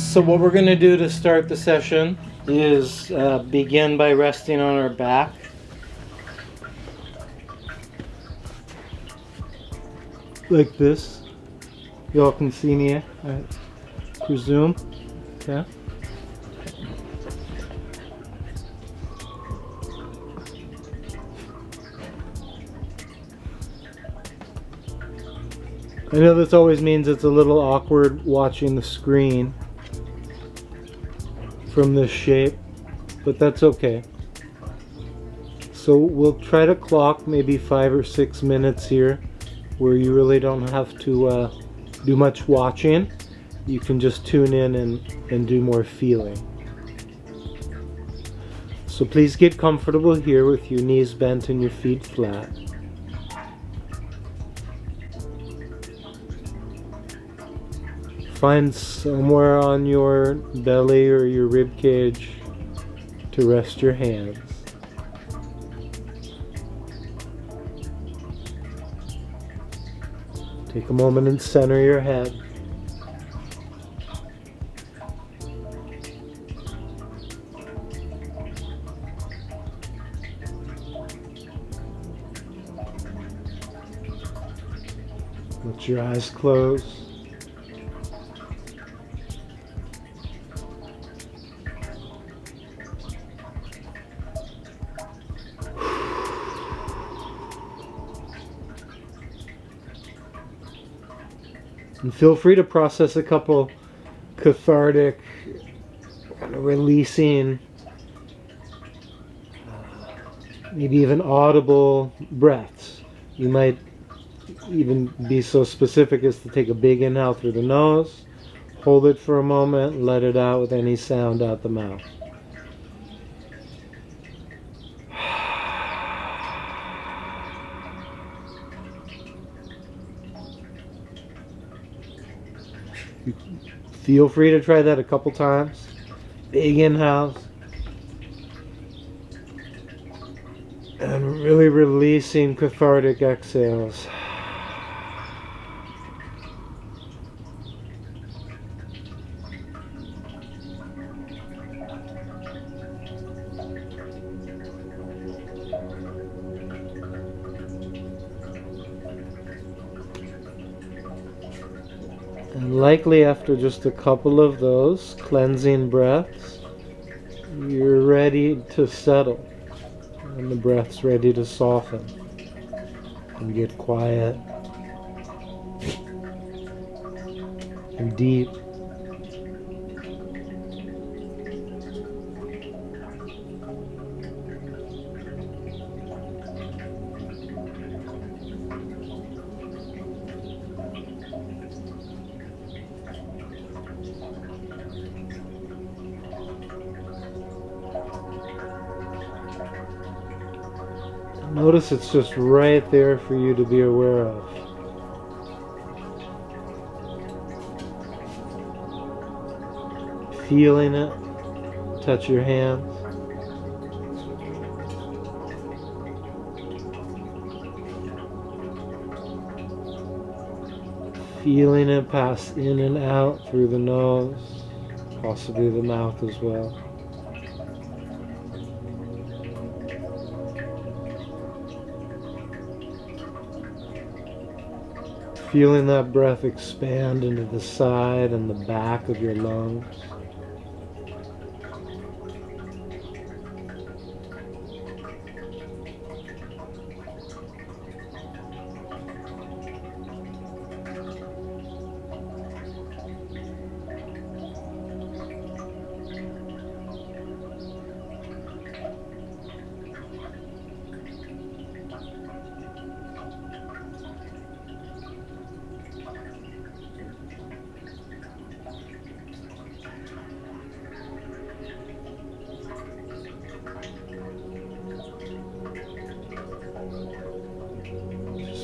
So what we're going to do to start the session is begin by resting on our back. Like this. Y'all can see me, I presume. Okay. I know this always means it's a little awkward watching the screen from this shape, but that's okay. So we'll try to clock maybe 5 or 6 minutes here where you really don't have to do much watching. You can just tune in and do more feeling. So please get comfortable here with your knees bent and your feet flat. Find somewhere on your belly or your rib cage to rest your hands. Take a moment and center your head. Let your eyes close. And feel free to process a couple cathartic, releasing, maybe even audible breaths. You might even be so specific as to take a big inhale through the nose, hold it for a moment, let it out with any sound out the mouth. Feel free to try that a couple times. Big inhales. And really releasing cathartic exhales. And likely after just a couple of those cleansing breaths, you're ready to settle. And the breath's ready to soften and get quiet and deep. Notice it's just right there for you to be aware of. Feeling it, touch your hands. Feeling it pass in and out through the nose, possibly the mouth as well. Feeling that breath expand into the side and the back of your lungs.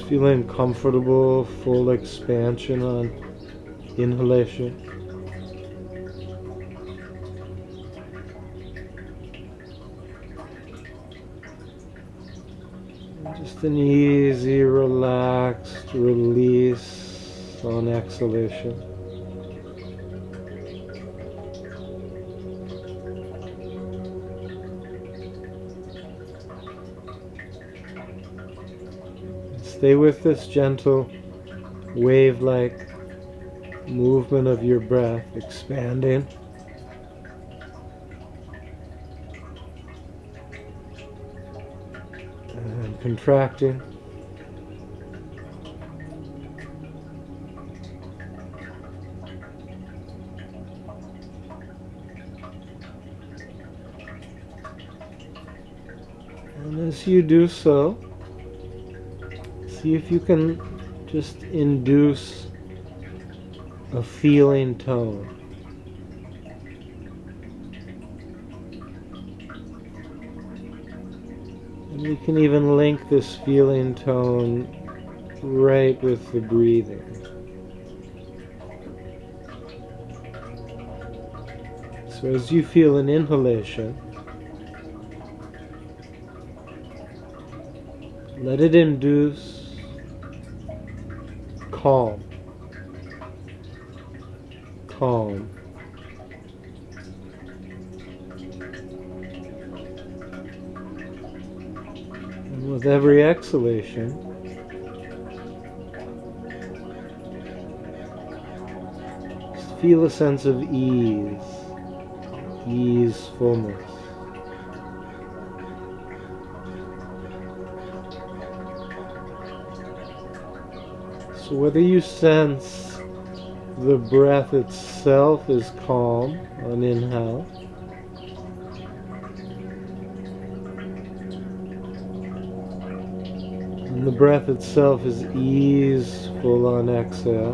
Feeling comfortable, full expansion on inhalation. And just an easy, relaxed release on exhalation. stay with this gentle wave-like movement of your breath, expanding and contracting. And as you do so, see if you can just induce a feeling tone. And we can even link this feeling tone right with the breathing. So as you feel an inhalation, let it induce calm. Calm. And with every exhalation, just feel a sense of ease, easefulness. So whether you sense the breath itself is calm on inhale, and the breath itself is easeful on exhale,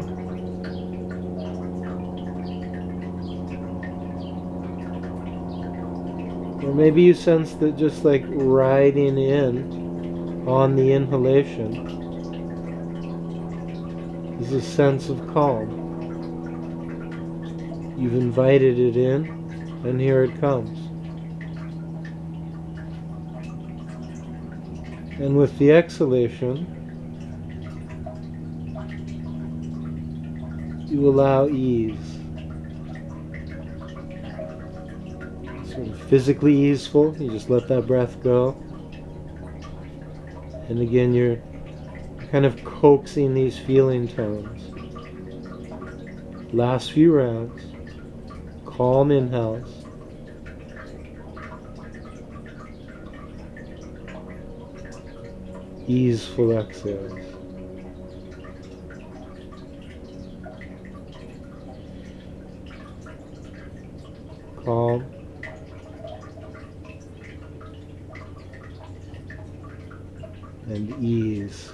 or maybe you sense that just like riding in on the inhalation is a sense of calm. You've invited it in, and here it comes. And with the exhalation, you allow ease. Sort of physically easeful, you just let that breath go. And again, you're kind of coaxing these feeling tones. Last few rounds. Calm inhales. Easeful exhales. Calm. And ease.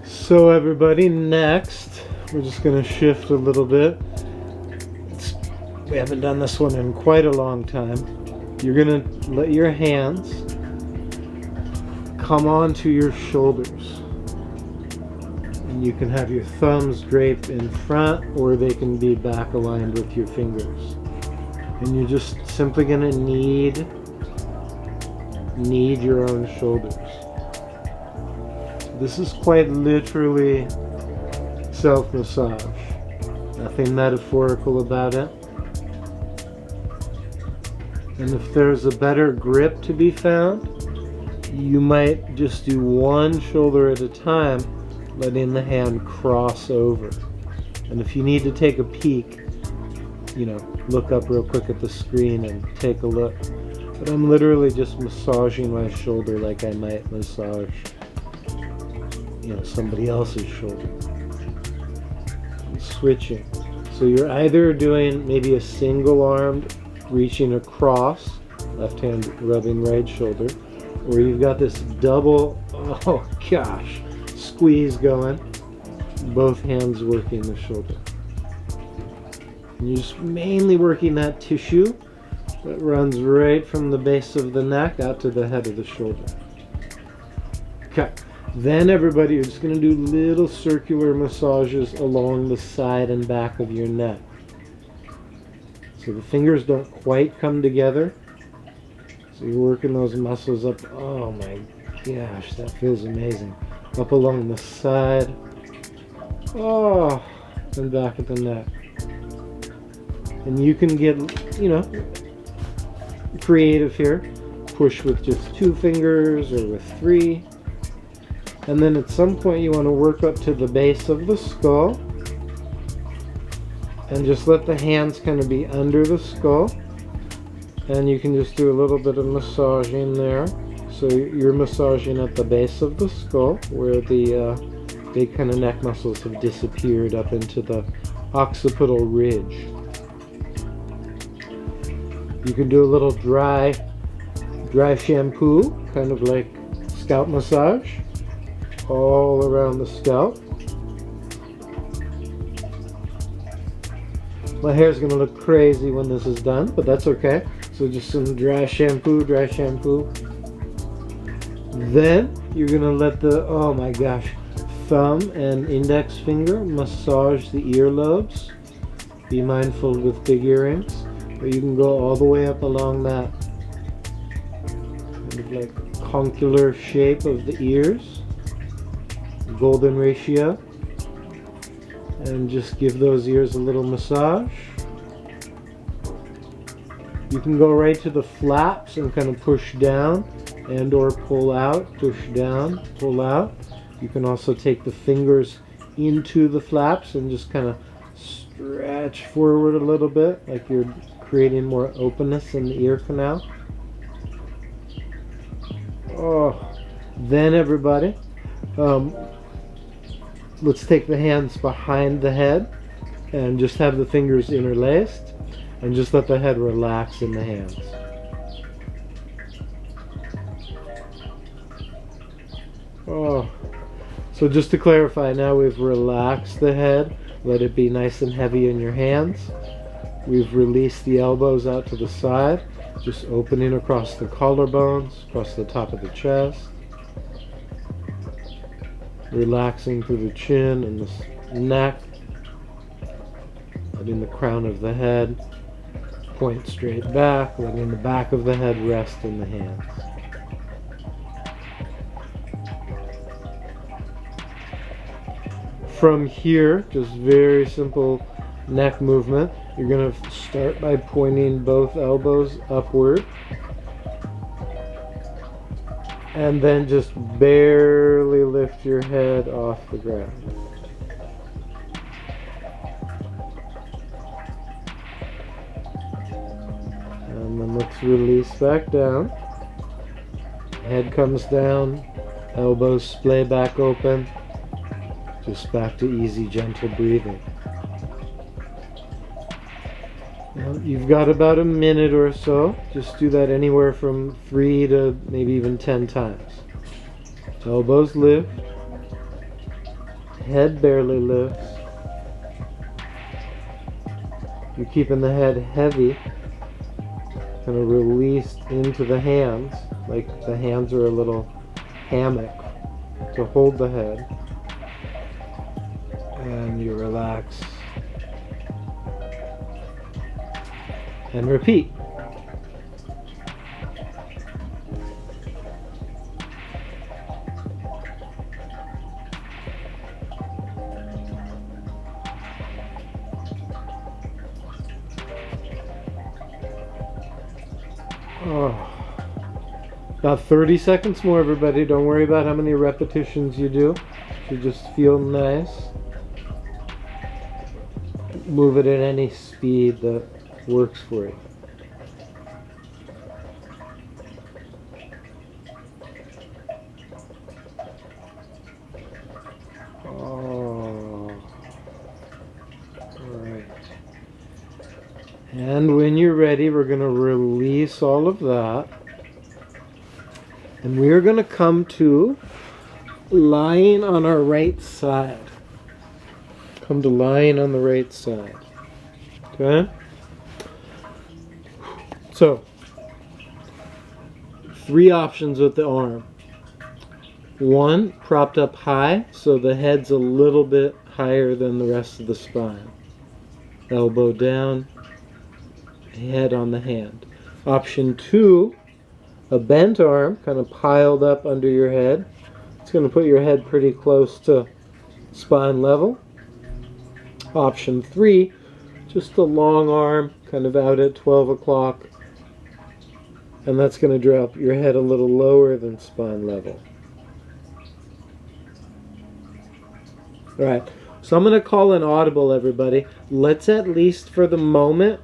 So everybody, next we're just going to shift a little bit. We haven't done this one in quite a long time. You're going to let your hands come onto your shoulders. And you can have your thumbs draped in front, or they can be back aligned with your fingers. And you're just simply going to knead your own shoulders. This is quite literally self-massage. Nothing metaphorical about it. And if there's a better grip to be found, you might just do one shoulder at a time, letting the hand cross over. And if you need to take a peek, look up real quick at the screen and take a look. But I'm literally just massaging my shoulder like I might massage somebody else's shoulder. And switching. So you're either doing maybe a single armed reaching across, left hand rubbing right shoulder, or you've got this double, squeeze going. both hands working the shoulder. And you're just mainly working that tissue that runs right from the base of the neck out to the head of the shoulder. Okay. Then everybody, you're just going to do little circular massages along the side and back of your neck. So the fingers don't quite come together. So you're working those muscles up. Oh my gosh, that feels amazing. Up along the side. Oh, and back at the neck. And you can get, creative here. Push with just 2 fingers or with 3. And then at some point you want to work up to the base of the skull. And just let the hands kind of be under the skull. And you can just do a little bit of massaging there. So you're massaging at the base of the skull where the big kind of neck muscles have disappeared up into the occipital ridge. You can do a little dry shampoo, kind of like scalp massage, all around the scalp. My hair's going to look crazy when this is done, but that's okay. So just some dry shampoo. Then you're going to let the, oh my gosh, thumb and index finger massage the earlobes. Be mindful with big earrings. Or you can go all the way up along that kind of like conchular shape of the ears. Golden ratio. And just give those ears a little massage. You can go right to the flaps and kind of push down and or pull out, push down, pull out. You can also take the fingers into the flaps and just kind of stretch forward a little bit, like you're creating more openness in the ear canal. Oh, then everybody, let's take the hands behind the head and just have the fingers interlaced and just let the head relax in the hands. Oh, so just to clarify, now we've relaxed the head, let it be nice and heavy in your hands. We've released the elbows out to the side, just opening across the collarbones, across the top of the chest. Relaxing through the chin and the neck, letting the crown of the head point straight back, letting the back of the head rest in the hands. From here, just very simple neck movement. You're going to start by pointing both elbows upward. And then just barely lift your head off the ground. And then let's release back down. Head comes down, elbows splay back open. Just back to easy, gentle breathing. Now, you've got about a minute or so. Just do that anywhere from 3 to maybe even 10 times. Elbows lift. Head barely lifts. You're keeping the head heavy, kind of released into the hands, like the hands are a little hammock to hold the head. And you relax. And repeat. Oh. About 30 seconds more, everybody. Don't worry about how many repetitions you do. You should just feel nice. Move it at any speed that works for you. Oh, right. And when you're ready, we're going to release all of that. And we're going to come to lying on our right side. come to lying on the right side. Okay? So, 3 options with the arm. 1, propped up high, so the head's a little bit higher than the rest of the spine. Elbow down, head on the hand. Option 2, a bent arm, kind of piled up under your head. It's going to put your head pretty close to spine level. Option 3, just a long arm, kind of out at 12 o'clock. And that's going to drop your head a little lower than spine level. Alright, so I'm going to call an audible, everybody. Let's at least for the moment,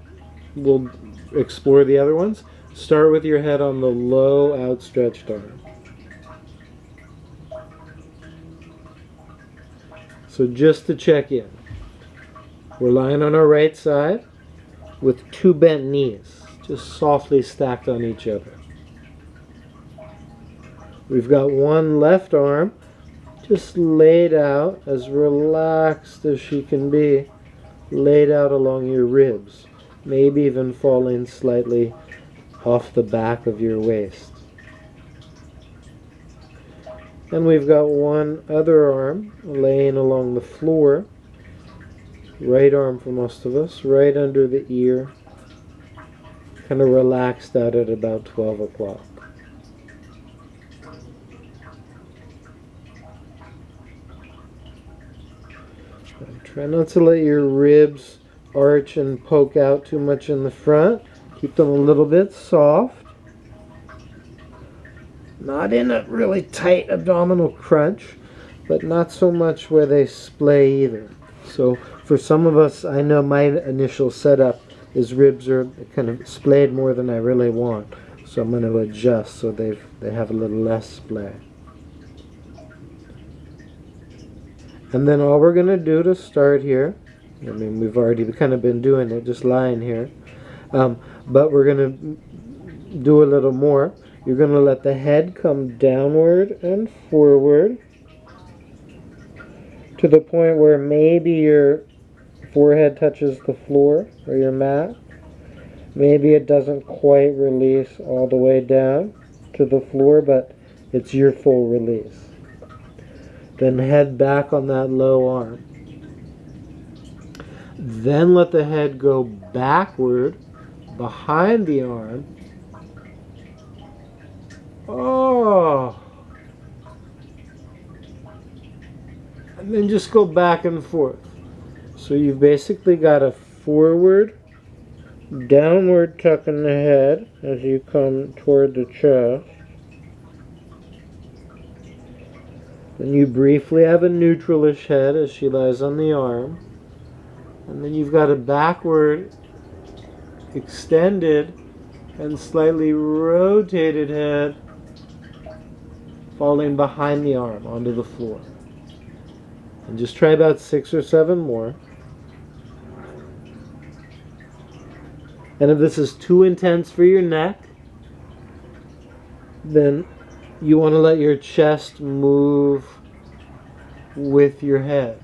we'll explore the other ones. Start with your head on the low, outstretched arm. So just to check in, we're lying on our right side with 2 bent knees, just softly stacked on each other. We've got 1 left arm just laid out, as relaxed as she can be, laid out along your ribs, maybe even falling slightly off the back of your waist. And we've got 1 other arm laying along the floor, right arm for most of us, right under the ear, kind of relaxed out at about 12 o'clock. Try not to let your ribs arch and poke out too much in the front. Keep them a little bit soft. Not in a really tight abdominal crunch, but not so much where they splay either. So for some of us, I know my initial setup is ribs are kind of splayed more than I really want. So I'm going to adjust so they have a little less splay. And then all we're going to do to start here, I mean, we've already kind of been doing it, just lying here, but we're going to do a little more. You're going to let the head come downward and forward to the point where maybe your forehead touches the floor or your mat. Maybe it doesn't quite release all the way down to the floor, but it's your full release. Then head back on that low arm. Then let the head go backward behind the arm. Oh! And then just go back and forth. So you've basically got a forward, downward tuck in the head as you come toward the chest. Then you briefly have a neutralish head as she lies on the arm. And then you've got a backward, extended, and slightly rotated head falling behind the arm onto the floor. And just try about 6 or 7 more. And if this is too intense for your neck, then you want to let your chest move with your head.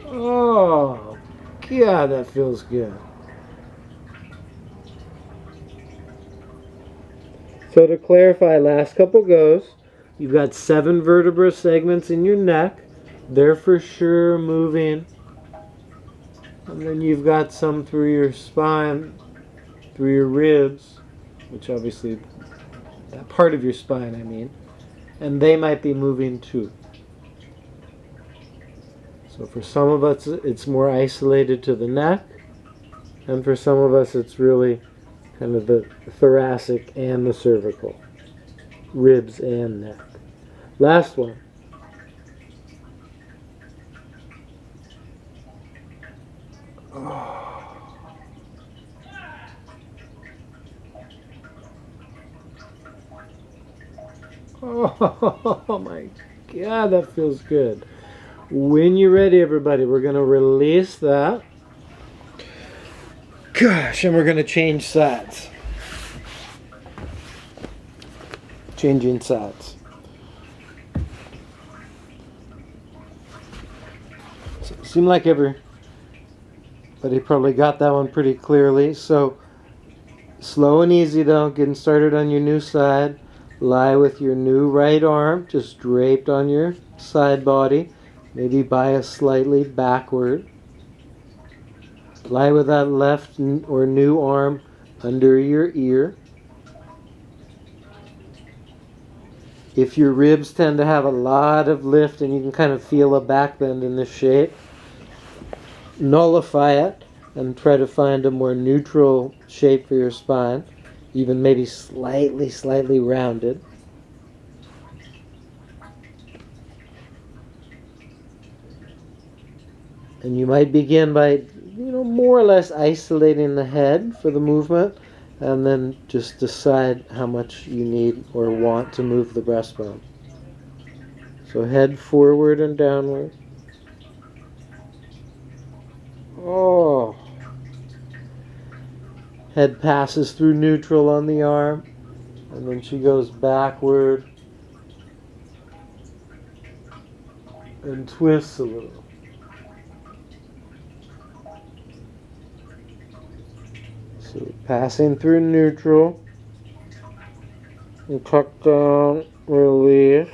Oh, God, that feels good. So to clarify, last couple goes. You've got 7 vertebra segments in your neck. They're for sure moving. And then you've got some through your spine, through your ribs, which obviously, that part of your spine, I mean. And they might be moving too. So for some of us, it's more isolated to the neck. And for some of us, it's really kind of the thoracic and the cervical. Ribs and neck. Last one. Oh my God, that feels good. When you're ready, everybody, we're going to release that. Gosh, and we're going to change sides. Changing sides. Seemed like everybody probably got that one pretty clearly. So slow and easy though, getting started on your new side. Lie with your new right arm just draped on your side body, maybe bias slightly backward. Lie with that left or new arm under your ear. If your ribs tend to have a lot of lift and you can kind of feel a back bend in this shape, nullify it and try to find a more neutral shape for your spine, even maybe slightly rounded. And you might begin by, more or less isolating the head for the movement, and then just decide how much you need or want to move the breastbone. So head forward and downward. Oh. Head passes through neutral on the arm, and then she goes backward and twists a little. So passing through neutral, and tuck down, release.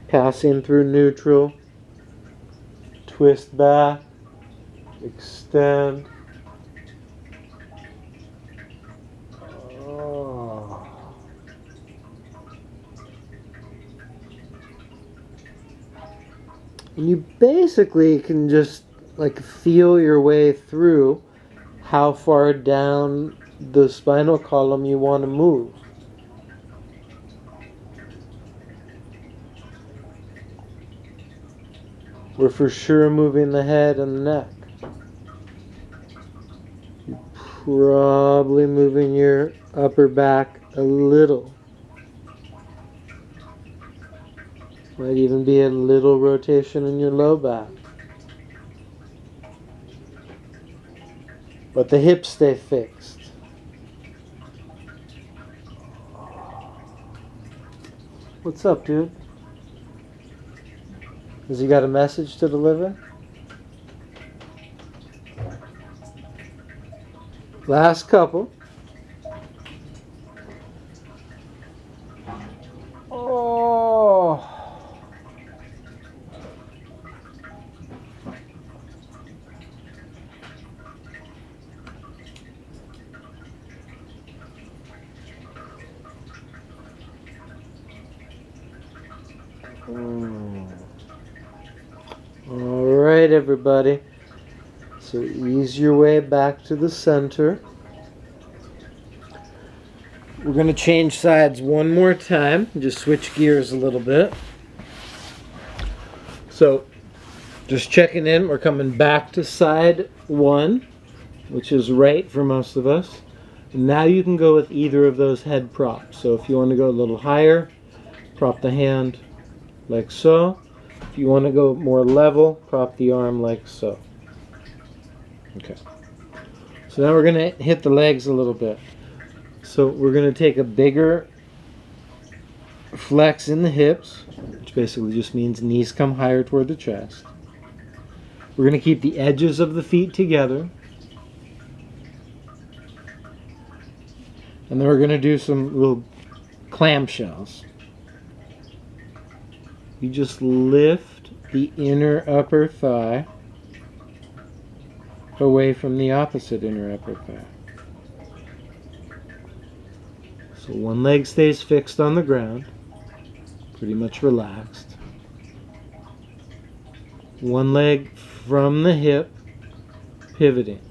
Passing through neutral, twist back, extend. Oh. And you basically can just feel your way through how far down the spinal column you want to move. We're for sure moving the head and the neck. You're probably moving your upper back a little. Might even be a little rotation in your low back. But the hips stay fixed. What's up, dude? Has he got a message to deliver? Last couple. Oh. All right, everybody. So ease your way back to the center. We're going to change sides one more time. Just switch gears a little bit. So just checking in. We're coming back to side one, which is right for most of us. And now you can go with either of those head props. So if you want to go a little higher, prop the hand like so. If you want to go more level, prop the arm like so. Okay. So now we're going to hit the legs a little bit. So we're going to take a bigger flex in the hips, which basically just means knees come higher toward the chest. We're going to keep the edges of the feet together. And then we're going to do some little clamshells. You just lift the inner upper thigh away from the opposite inner upper thigh. So one leg stays fixed on the ground, pretty much relaxed. One leg from the hip, pivoting,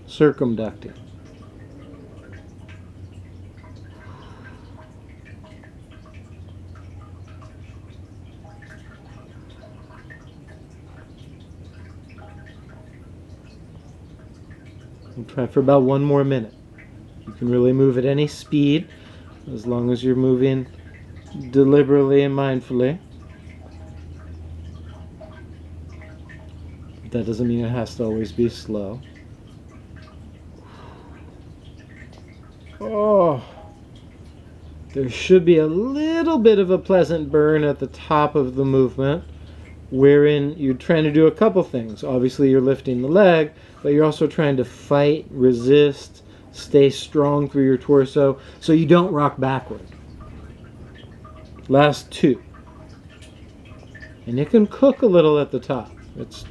circumducting. And try for about 1 more minute. You can really move at any speed, as long as you're moving deliberately and mindfully. But that doesn't mean it has to always be slow. Oh, there should be a little bit of a pleasant burn at the top of the movement, wherein you're trying to do a couple things. Obviously, you're lifting the leg, but you're also trying to fight, resist, stay strong through your torso so you don't rock backward. Last 2. And you can cook a little at the top. It's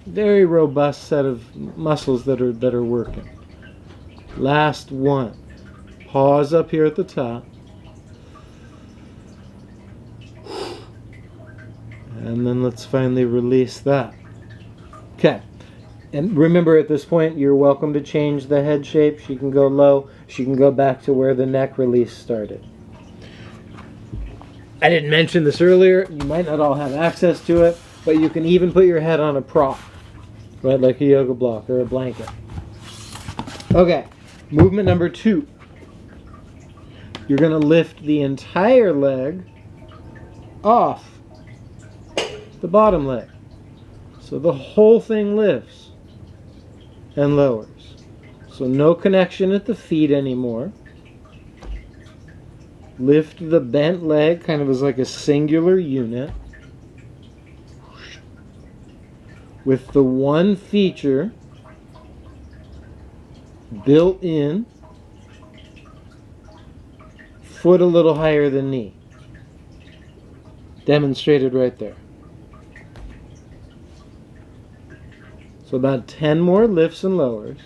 a very robust set of muscles that are working. Last 1. Pause up here at the top. And then let's finally release that. Okay. And remember, at this point, you're welcome to change the head shape. She can go low. She can go back to where the neck release started. I didn't mention this earlier. You might not all have access to it, but you can even put your head on a prop, right, like a yoga block or a blanket. Okay, movement number 2. You're going to lift the entire leg off the bottom leg. So the whole thing lifts and lowers. So no connection at the feet anymore. Lift the bent leg kind of as like a singular unit with the one feature built in, foot a little higher than knee. Demonstrated right there. So about 10 more lifts and lowers.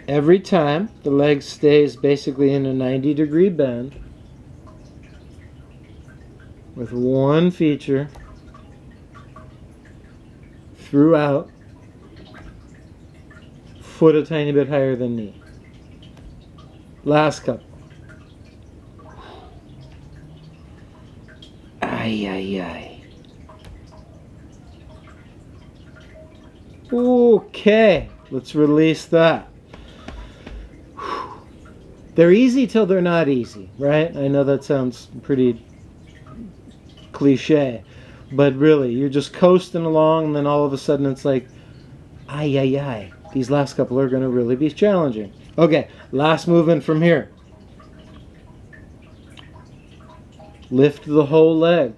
Every time the leg stays basically in a 90-degree bend with one feature throughout, foot a tiny bit higher than knee. Last couple. Ay, ay, ay. Okay, let's release that. They're easy till they're not easy, right? I know that sounds pretty cliche, but really, you're just coasting along, and then all of a sudden it's like, ay, ay, ay. These last couple are going to really be challenging. Okay, last movement from here. Lift the whole leg.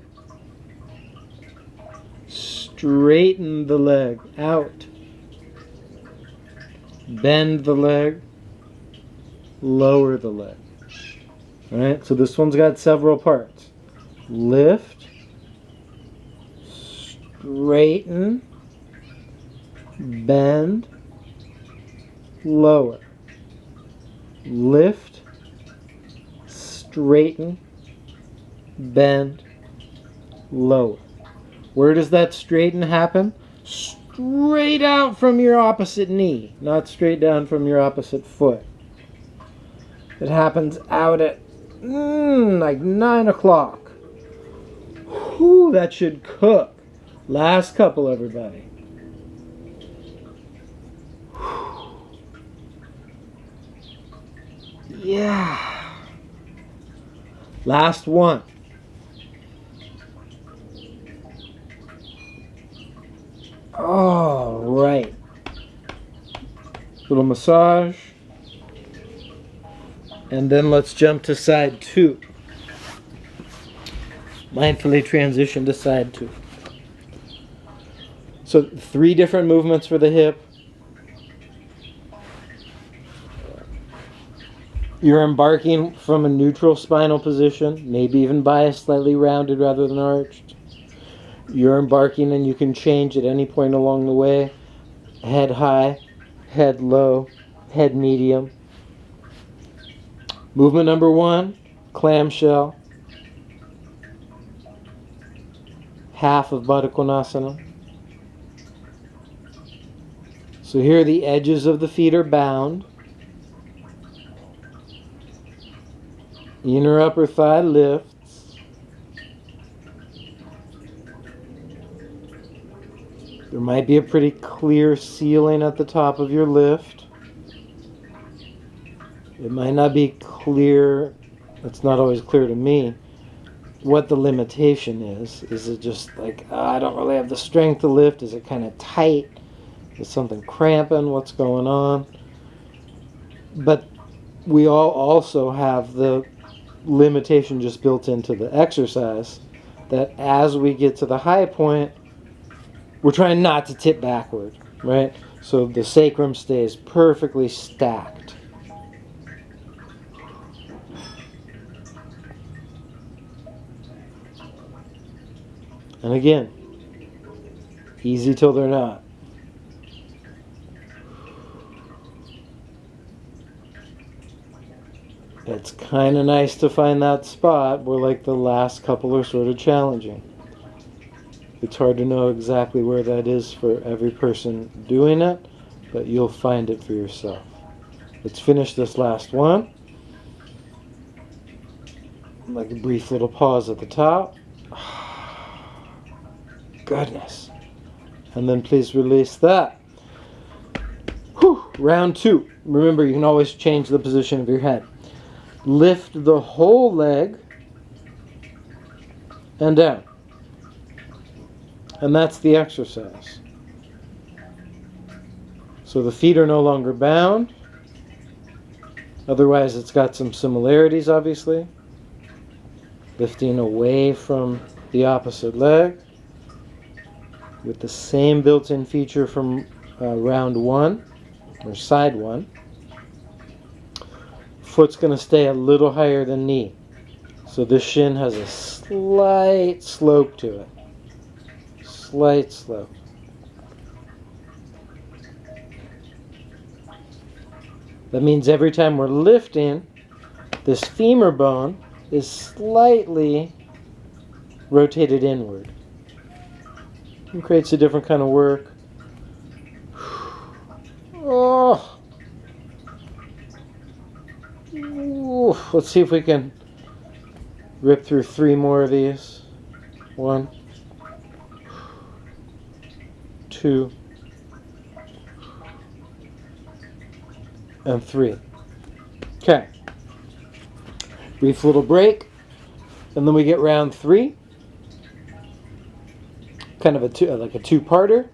Straighten the leg out. Bend the leg. Lower the leg. Alright, so this one's got several parts. Lift. Straighten. Bend. Lower. Lift. Straighten. Bend. Lower. Where does that straighten happen? Straight out from your opposite knee, not straight down from your opposite foot. It happens out at like 9 o'clock. Whew, that should cook. Last couple, everybody. Yeah. Last one. All right. Little massage. And then let's jump to side 2. Mindfully transition to side 2. So 3 different movements for the hip. You're embarking from a neutral spinal position, maybe even biased, slightly rounded rather than arched. You're embarking, and you can change at any point along the way. Head high, head low, head medium. Movement number 1, clamshell. Half of Baddha Konasana. So here the edges of the feet are bound. Inner upper thigh lifts. There might be a pretty clear ceiling at the top of your lift. It might not be clear, it's not always clear to me, what the limitation is. Is it just like, I don't really have the strength to lift? Is it kind of tight? Is something cramping? What's going on? But we all also have the limitation just built into the exercise that as we get to the high point, we're trying not to tip backward, right? So the sacrum stays perfectly stacked. And again, easy till they're not. It's kind of nice to find that spot where like the last couple are sort of challenging. It's hard to know exactly where that is for every person doing it, but you'll find it for yourself. Let's finish this last one. Like a brief little pause at the top. Goodness. And then please release that. Whew. Round 2. Remember, you can always change the position of your head. Lift the whole leg and down. And that's the exercise. So the feet are no longer bound. Otherwise, it's got some similarities, obviously. Lifting away from the opposite leg with the same built-in feature from round 1 or side 1. Foot's going to stay a little higher than knee. So this shin has a slight slope to it. Slight slope. That means every time we're lifting, this femur bone is slightly rotated inward. It creates a different kind of work. Oh. Ooh. Let's see if we can rip through 3 more of these. 1, 2, and 3. Okay. Brief little break, and then we get round 3. Kind of like a two-parter.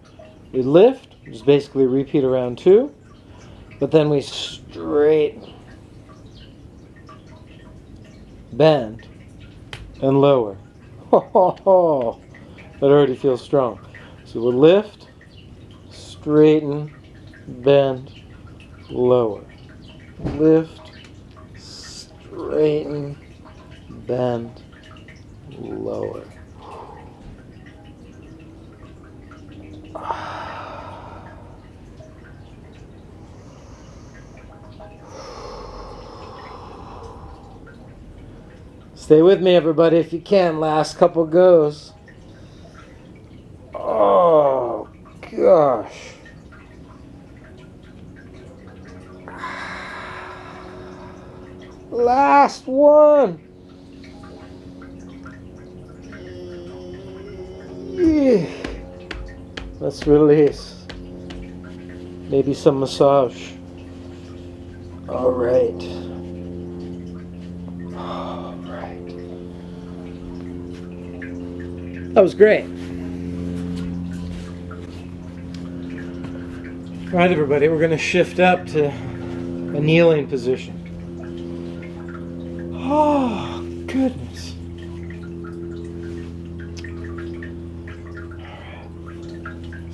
We lift, just basically repeat around 2, but then we straighten, bend, and lower. Ho, ho, ho. That already feels strong. So we'll lift, straighten, bend, lower. Lift, straighten, bend, lower. Stay with me, everybody, if you can. Last couple goes. Oh, gosh. Last one. Yeah. Let's release. Maybe some massage. All right. All right. That was great. All right, everybody, we're going to shift up to a kneeling position. Oh, goodness.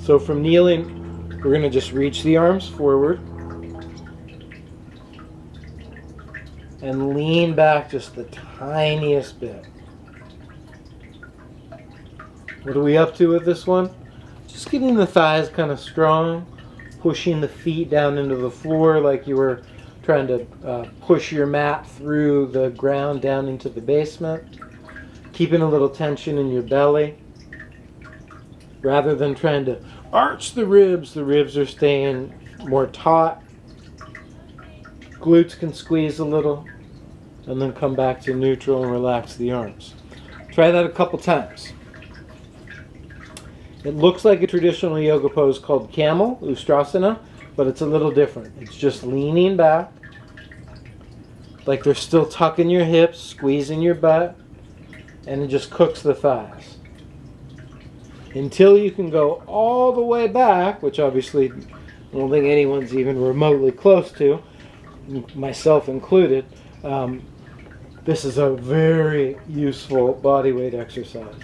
So from kneeling, we're going to just reach the arms forward and lean back just the tiniest bit. What are we up to with this one? Just getting the thighs kind of strong, pushing the feet down into the floor like you were trying to push your mat through the ground down into the basement. Keeping a little tension in your belly. Rather than trying to arch the ribs are staying more taut. Glutes can squeeze a little and then come back to neutral and relax the arms. Try that a couple times. It looks like a traditional yoga pose called camel, Ustrasana, but it's a little different. It's just leaning back, like they're still tucking your hips, squeezing your butt, and it just cooks the thighs. Until you can go all the way back, which obviously I don't think anyone's even remotely close to, myself included, the This is a very useful body weight exercise.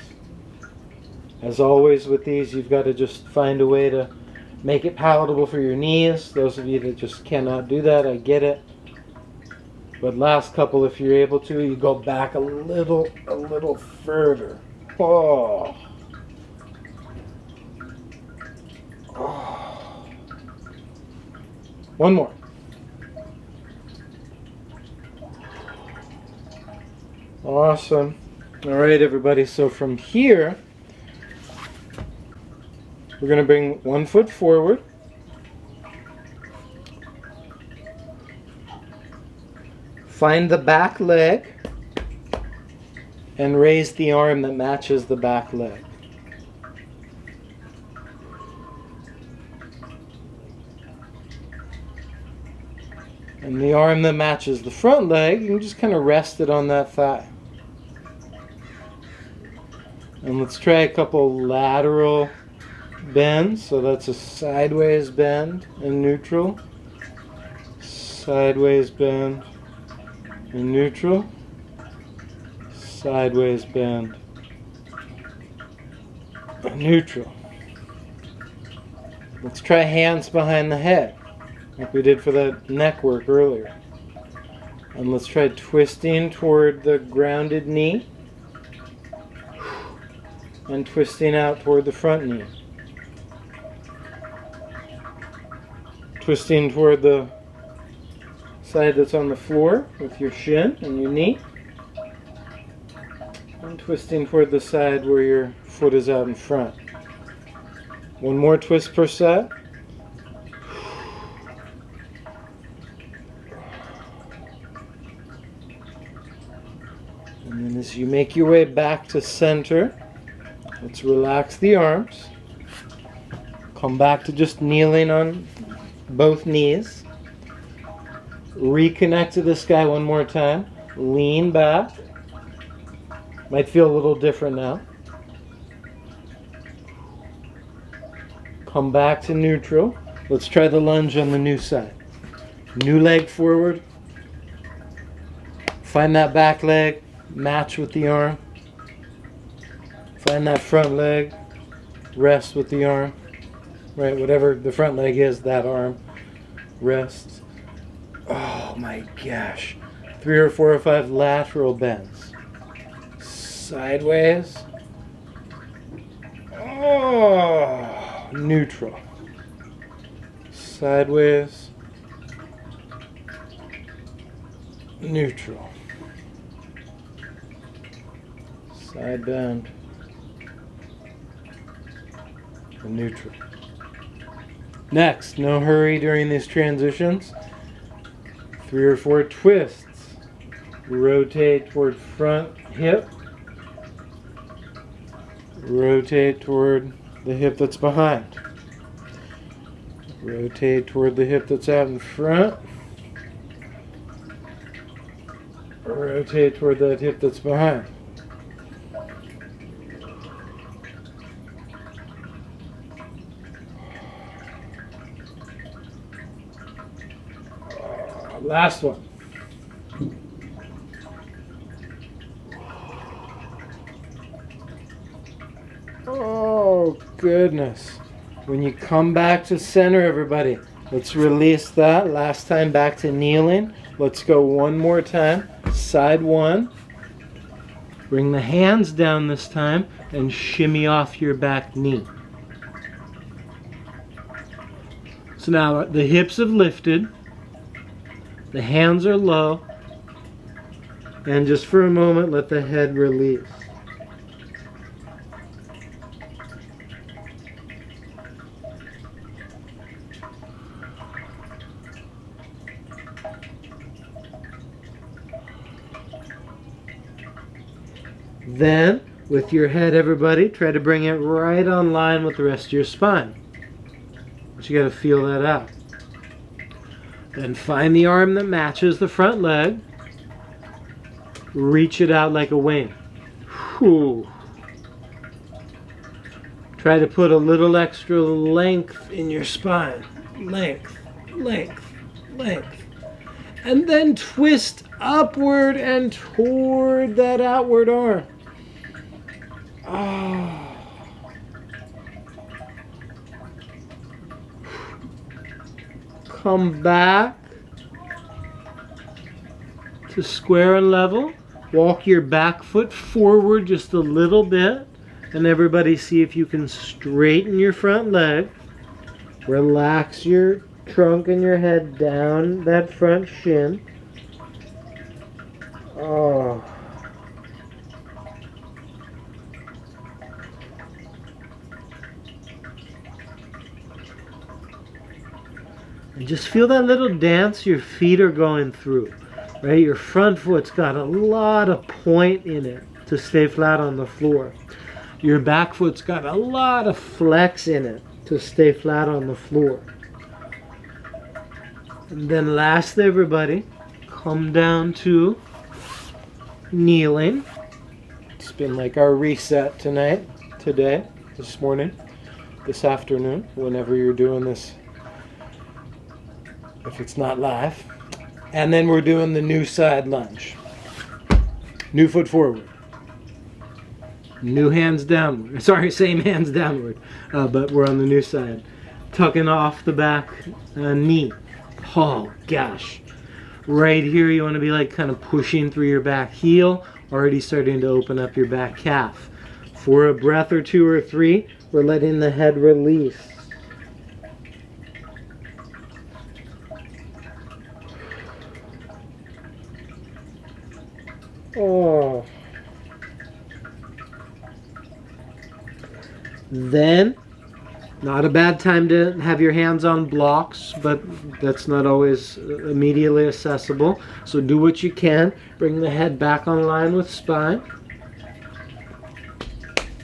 As always with these, you've got to just find a way to make it palatable for your knees. Those of you that just cannot do that, I get it. But last couple, if you're able to, you go back a little further. Oh. Oh. One more. Awesome. All right, everybody. So from here, we're going to bring one foot forward. Find the back leg and raise the arm that matches the back leg. And the arm that matches the front leg, you can just kind of rest it on that thigh. And let's try a couple lateral bends. So that's a sideways bend in neutral. Sideways bend in neutral. Sideways bend in neutral. Let's try hands behind the head, like we did for that neck work earlier. And let's try twisting toward the grounded knee and twisting out toward the front knee. Twisting toward the side that's on the floor with your shin and your knee. And twisting toward the side where your foot is out in front. One more twist per set. And then as you make your way back to center, let's relax the arms. Come back to just kneeling on both knees. Reconnect to this guy one more time. Lean back. Might feel a little different now. Come back to neutral. Let's try the lunge on the new side. New leg forward. Find that back leg. Match with the arm. Find that front leg. Rest with the arm. Right, whatever the front leg is, that arm. Rest. Oh my gosh. 3 or 4 or 5 lateral bends. Sideways. Oh, neutral. Sideways. Neutral. Side bend. And neutral. Next, no hurry during these transitions. 3 or 4 twists. Rotate toward front hip. Rotate toward the hip that's behind. Rotate toward the hip that's out in front. Rotate toward that hip that's behind. Last one. Oh, goodness. When you come back to center, everybody, let's release that. Last time back to kneeling. Let's go one more time. Side one. Bring the hands down this time and shimmy off your back knee. So now the hips have lifted. The hands are low. And just for a moment, let the head release. Then, with your head, everybody, try to bring it right on line with the rest of your spine. But you got to feel that out. Then find the arm that matches the front leg. Reach it out like a wing. Whew. Try to put a little extra length in your spine. Length, length, length. And then twist upward and toward that outward arm. Oh. Come back to square and level. Walk your back foot forward just a little bit. And everybody see if you can straighten your front leg. Relax your trunk and your head down that front shin. Oh. And just feel that little dance your feet are going through. Right? Your front foot's got a lot of point in it to stay flat on the floor. Your back foot's got a lot of flex in it to stay flat on the floor. And then last, everybody, come down to kneeling. It's been like our reset today, this morning, this afternoon, whenever you're doing this, if it's not live. And then we're doing the new side lunge. New foot forward. New hands downward. Sorry, same hands downward, but we're on the new side. Tucking off the back knee. Oh gosh. Right here you want to be like kind of pushing through your back heel, already starting to open up your back calf. For a breath or two or three, we're letting the head release. Oh. Then, not a bad time to have your hands on blocks, but that's not always immediately accessible. So do what you can. Bring the head back on line with spine.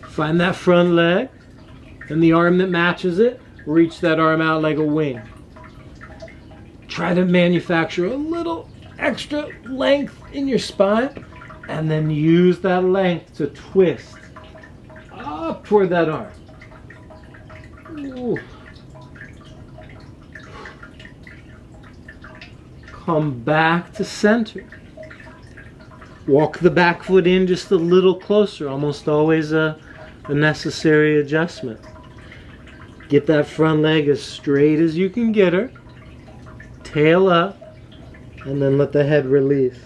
Find that front leg and the arm that matches it. Reach that arm out like a wing. Try to manufacture a little extra length in your spine, and then use that length to twist up toward that arm. Ooh. Come back to center. Walk the back foot in just a little closer, almost always a necessary adjustment. Get that front leg as straight as you can get her. Tail up, and then let the head release.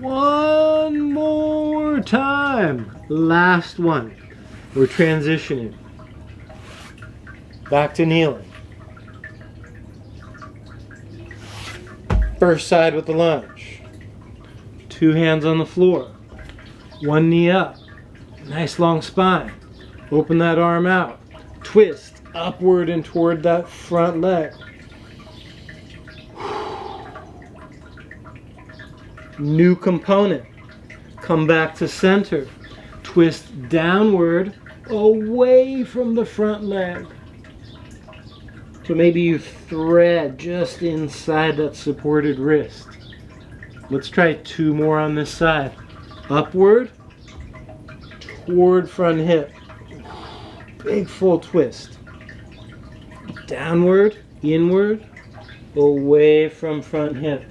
One more time. Last one. We're transitioning. Back to kneeling. First side with the lunge. Two hands on the floor. One knee up. Nice long spine. Open that arm out. Twist upward and toward that front leg. New component. Come back to center. Twist downward away from the front leg. So maybe you thread just inside that supported wrist. Let's try two more on this side. Upward toward front hip. Big full twist. Downward, inward, away from front hip.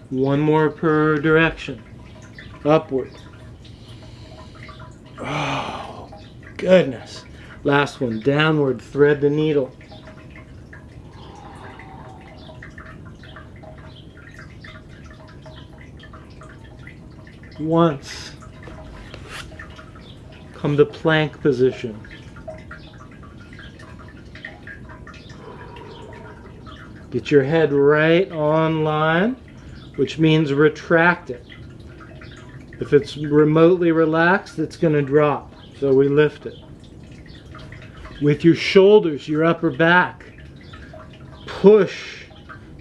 One more per direction. Upward. Oh, goodness. Last one. Downward. Thread the needle. Once. Come to plank position. Get your head right on line, which means retract it. If it's remotely relaxed, it's going to drop. So we lift it. With your shoulders, your upper back, push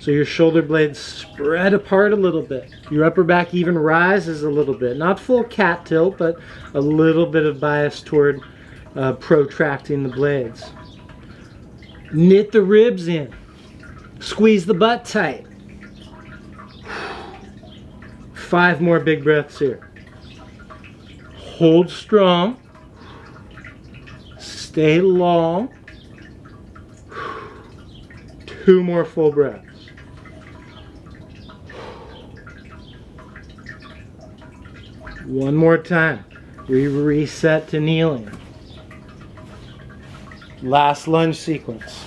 So your shoulder blades spread apart a little bit. Your upper back even rises a little bit. Not full cat tilt, but a little bit of bias toward protracting the blades. Knit the ribs in. Squeeze the butt tight. 5 more big breaths here. Hold strong. Stay long. 2 more full breaths. One more time. We reset to kneeling. Last lunge sequence.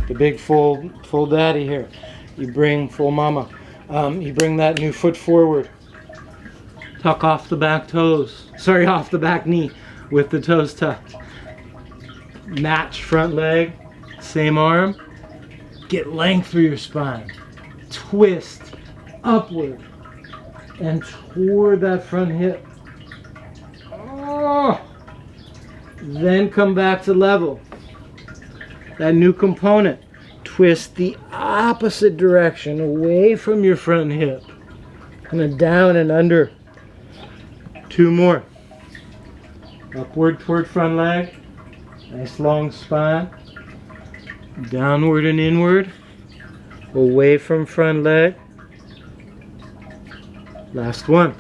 The big full daddy here. You bring full mama. You bring that new foot forward. Tuck off the back toes. Sorry, off the back knee with the toes tucked. Match front leg. Same arm. Get length through your spine. Twist upward and toward that front hip. Oh. Then come back to level. That new component. Twist the opposite direction away from your front hip. Kind of down and under. 2 more. Upward toward front leg. Nice long spine. Downward and inward. Away from front leg. Last one.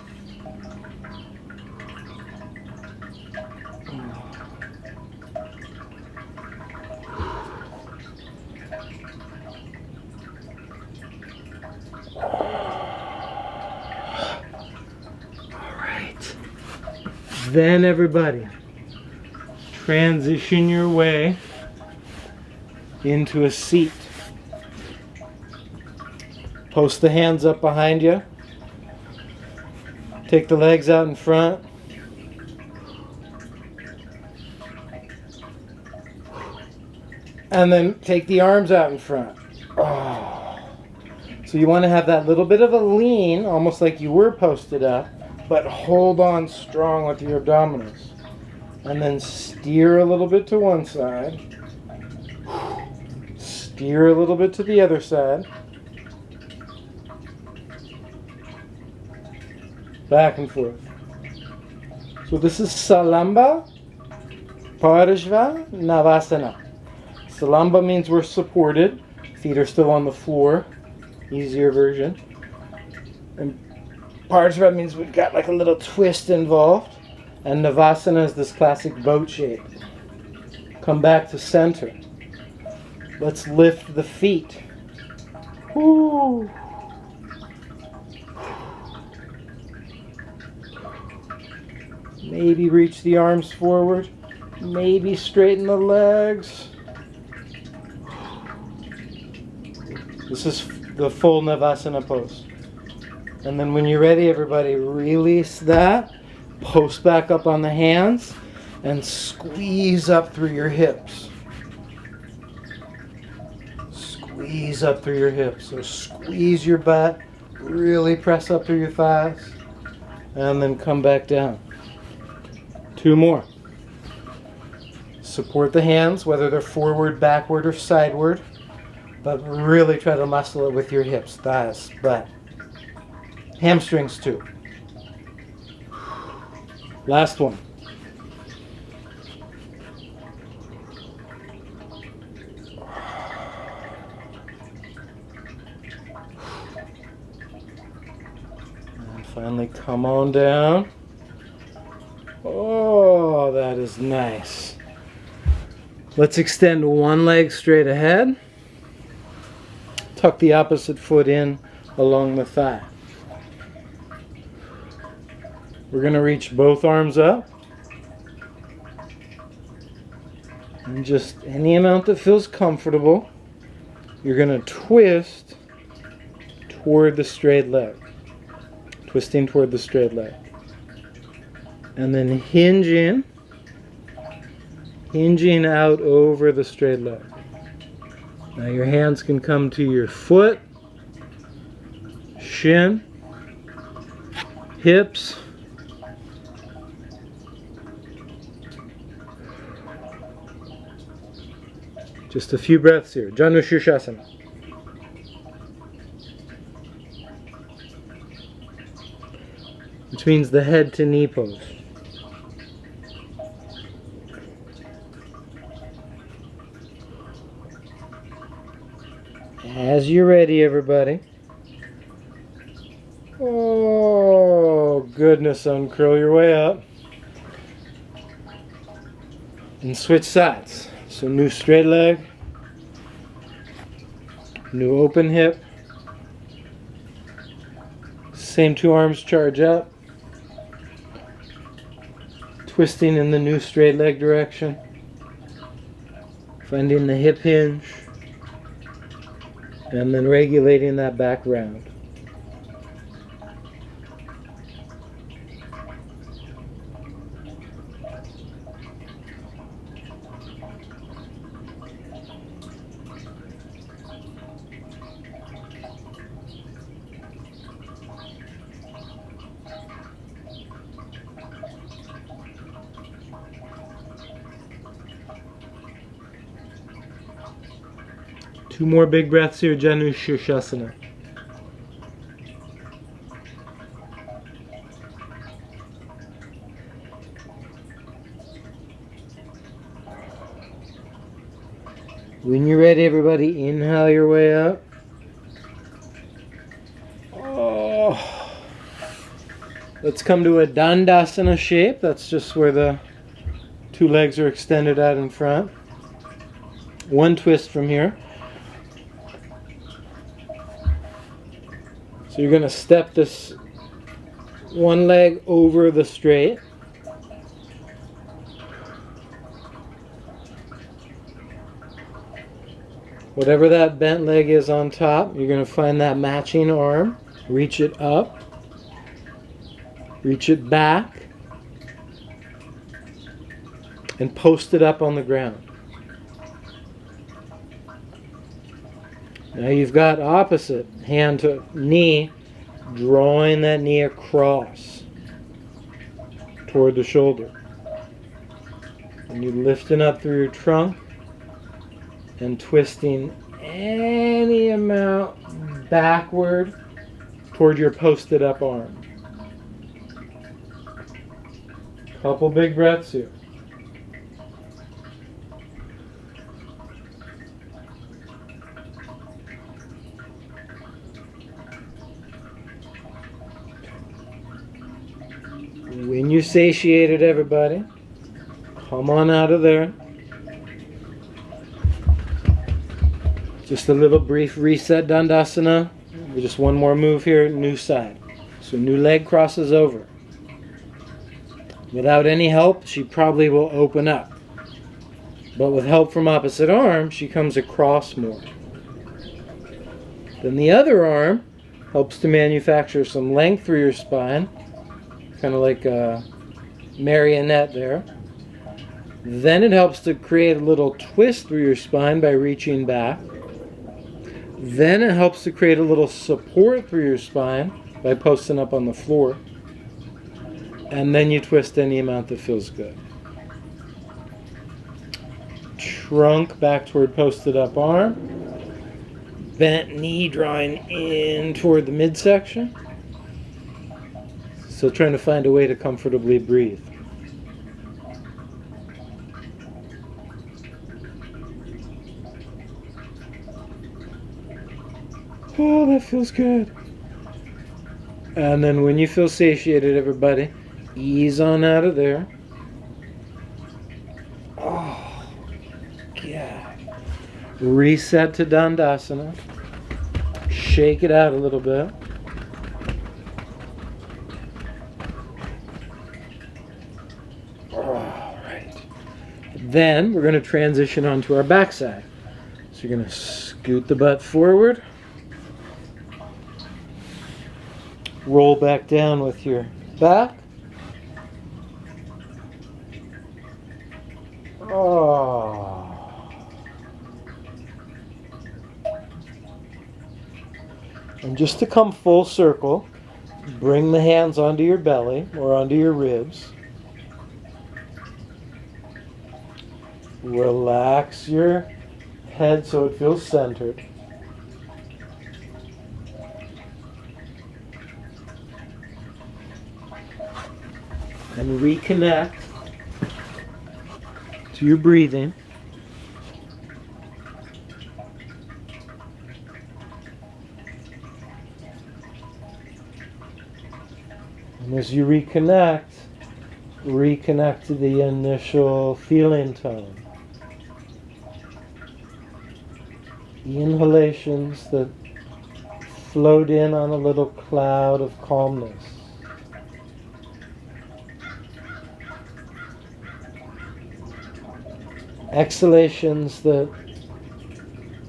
Then everybody, transition your way into a seat. Post the hands up behind you. Take the legs out in front. And then take the arms out in front. Oh. So you want to have that little bit of a lean, almost like you were posted up. But hold on strong with your abdominals. And then steer a little bit to one side. Steer a little bit to the other side. Back and forth. So this is Salamba, Parshva, Navasana. Salamba means we're supported. Feet are still on the floor. Easier version. And Parshva means we've got like a little twist involved. And Navasana is this classic boat shape. Come back to center. Let's lift the feet. Woo. Maybe reach the arms forward. Maybe straighten the legs. This is the full Navasana pose. And then when you're ready, everybody, release that. Post back up on the hands and squeeze up through your hips. Squeeze up through your hips. So squeeze your butt, really press up through your thighs, and then come back down. 2 more. Support the hands, whether they're forward, backward, or sideward, but really try to muscle it with your hips, thighs, butt. Hamstrings too. Last one. And finally come on down. Oh, that is nice. Let's extend one leg straight ahead. Tuck the opposite foot in along the thigh. We're going to reach both arms up. And just any amount that feels comfortable. You're going to twist toward the straight leg. Twisting toward the straight leg. And then hinge in. Hinging out over the straight leg. Now your hands can come to your foot, shin, hips, just a few breaths here. Janu Shirshasana. which means the head to knee pose. As you're ready, everybody. Oh, goodness, uncurl your way up. And switch sides. So new straight leg, new open hip. Same two arms charge up. Twisting in the new straight leg direction. Finding the hip hinge. And then regulating that back round. Two more big breaths here, Janu Shirshasana. When you're ready, everybody, inhale your way up. Oh. Let's come to a Dandasana shape. That's just where the two legs are extended out in front. One twist from here. So you're going to step this one leg over the straight. Whatever that bent leg is on top, you're going to find that matching arm. Reach it up. Reach it back. And post it up on the ground. Now you've got opposite, hand to knee, drawing that knee across toward the shoulder. And you're lifting up through your trunk and twisting any amount backward toward your posted up arm. Couple big breaths here. When you're satiated, everybody, come on out of there. Just a little brief reset, Dandasana. Just one more move here, new side. So new leg crosses over. Without any help, she probably will open up. But with help from opposite arm, she comes across more. Then the other arm helps to manufacture some length through your spine. Kind of like a marionette there. Then it helps to create a little twist through your spine by reaching back. Then it helps to create a little support through your spine by posting up on the floor. And then you twist any amount that feels good. Trunk back toward posted up arm. Bent knee drawing in toward the midsection. So trying to find a way to comfortably breathe. Oh, that feels good. And then when you feel satiated, everybody, ease on out of there. Oh, yeah. Reset to Dandasana. Shake it out a little bit. Then we're going to transition onto our backside. So you're going to scoot the butt forward. Roll back down with your back. Oh. And just to come full circle, bring the hands onto your belly or onto your ribs. Relax your head so it feels centered. and reconnect to your breathing. And as you reconnect to the initial feeling tone. The inhalations that float in on a little cloud of calmness. Exhalations that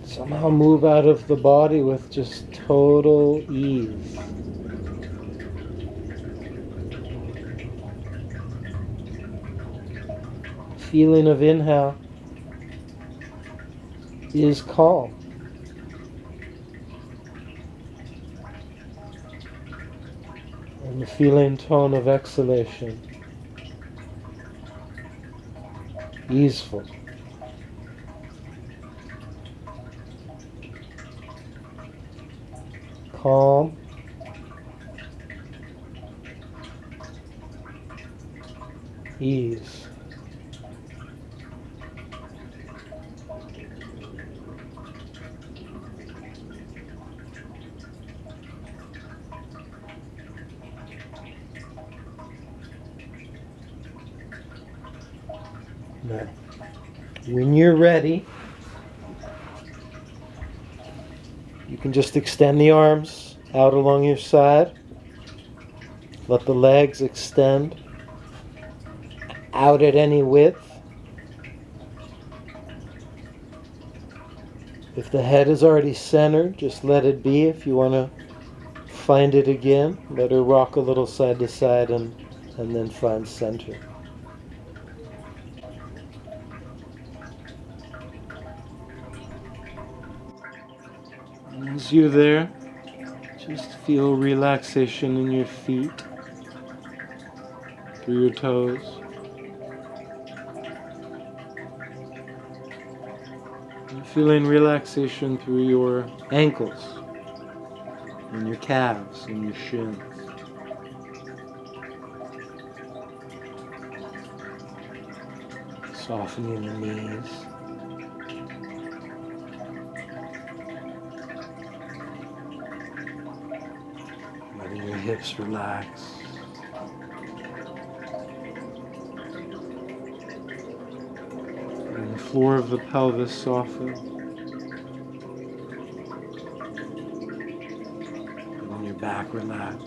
somehow move out of the body with just total ease. Feeling of inhale is calm. And the feeling tone of exhalation, easeful. Calm. Ease. Now, when you're ready, you can just extend the arms out along your side. Let the legs extend out at any width. If the head is already centered, just let it be. If you want to find it again, let her rock a little side to side and then find center. And as you're there, just feel relaxation in your feet, through your toes. And feeling relaxation through your ankles, and your calves, and your shins. Softening the knees. Letting your hips relax. And the floor of the pelvis soften. And your back relax.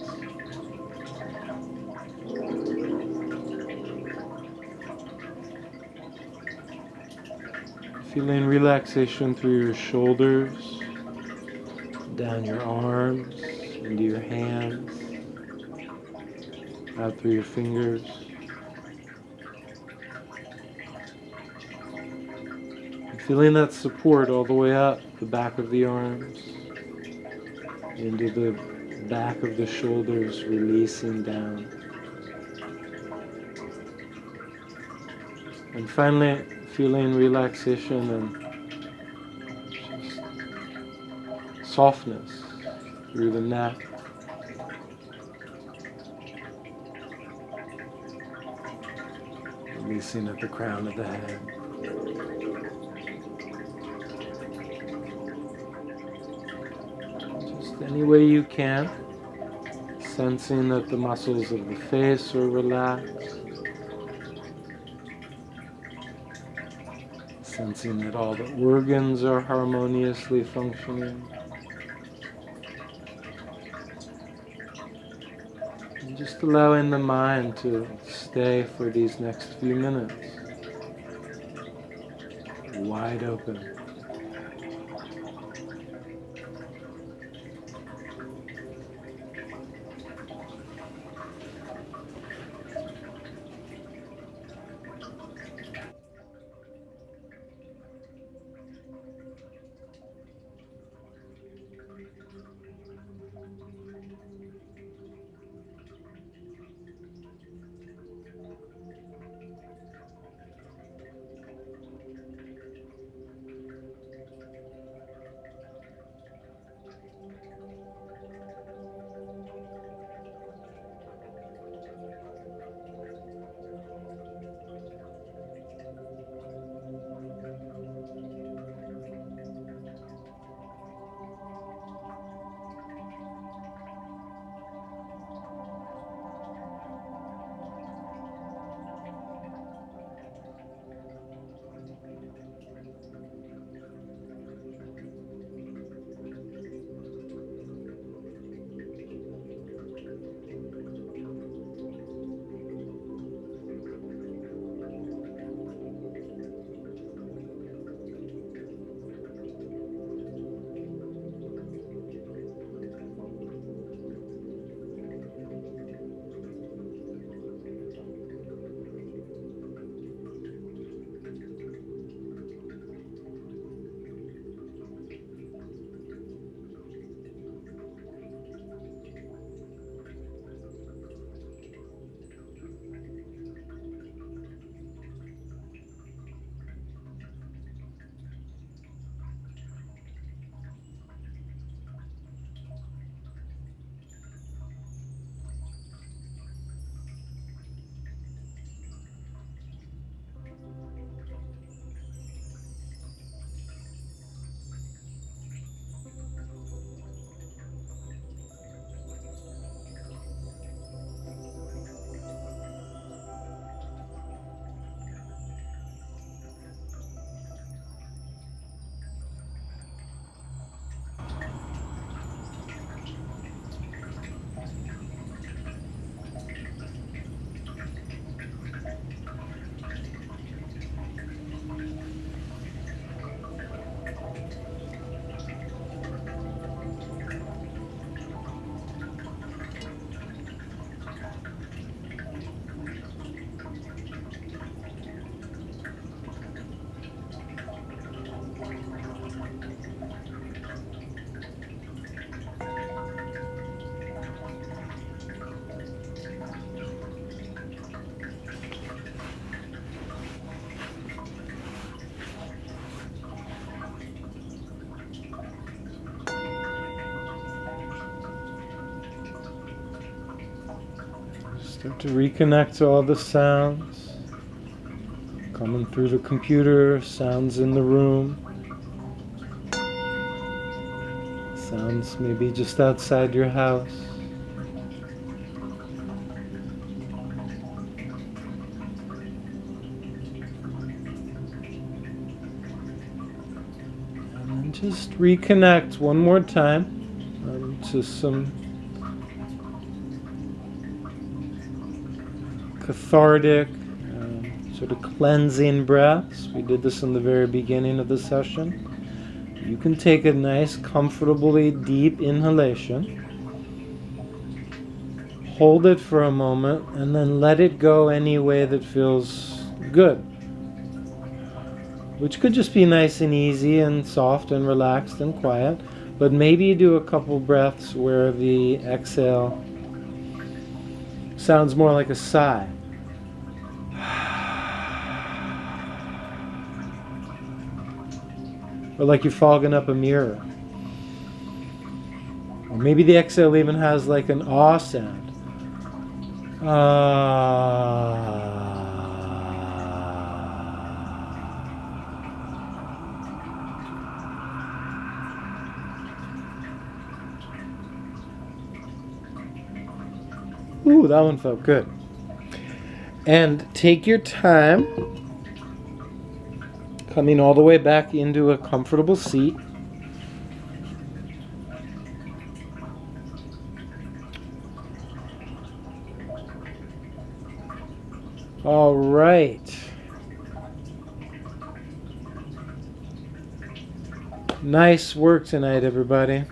Feeling relaxation through your shoulders, down your arms, into your hands, out through your fingers. And feeling that support all the way up the back of the arms, into the back of the shoulders, releasing down. And finally, feeling relaxation and just softness through the neck. Releasing at the crown of the head. Just any way you can, sensing that the muscles of the face are relaxed. Sensing that all the organs are harmoniously functioning. And just allowing the mind to stay for these next few minutes. Wide open. Start to reconnect to all the sounds coming through the computer, sounds in the room, sounds maybe just outside your house. And just reconnect one more time to some cathartic, sort of cleansing breaths. We did this in the very beginning of the session. You can take a nice, comfortably deep inhalation, hold it for a moment, and then let it go any way that feels good. Which could just be nice and easy and soft and relaxed and quiet, but maybe you do a couple breaths where the exhale sounds more like a sigh. Or like you're fogging up a mirror. Or maybe the exhale even has like an ah sound. Ooh, that one felt good. And take your time, coming all the way back into a comfortable seat. All right. Nice work tonight, everybody.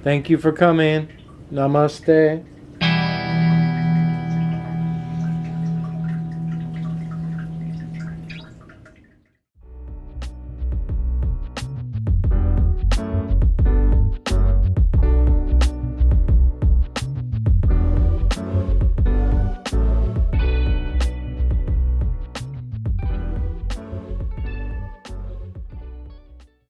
Thank you for coming. Namaste.